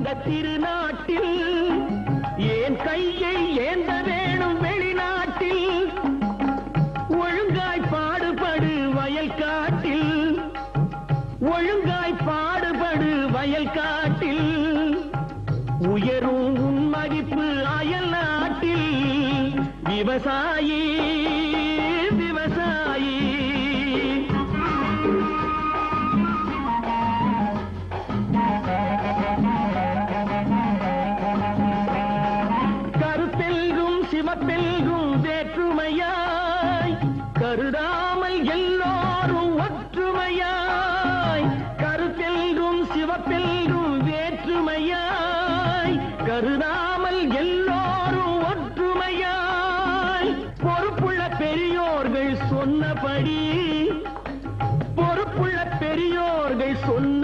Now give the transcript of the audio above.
இந்த திருநாட்டில் ஏன் கையை ஏந்த வேணும் வெளிநாட்டில் ஒழுங்காய் பாடுபடு வயல் காட்டில் ஒழுங்காய் பாடுபடு வயல் காட்டில் உயரும் உன் மதிப்பு அயல் நாட்டில் விவசாயி விவசாயி கருத்தெல்கும் சிவப்பெல்கும் வேற்றுமையாய் கருதாமல் எல்லோரும் ஒற்றுமையாய் கருத்தெல்கும் சிவப்பெல்கும் வேற்றுமையாய் கருதா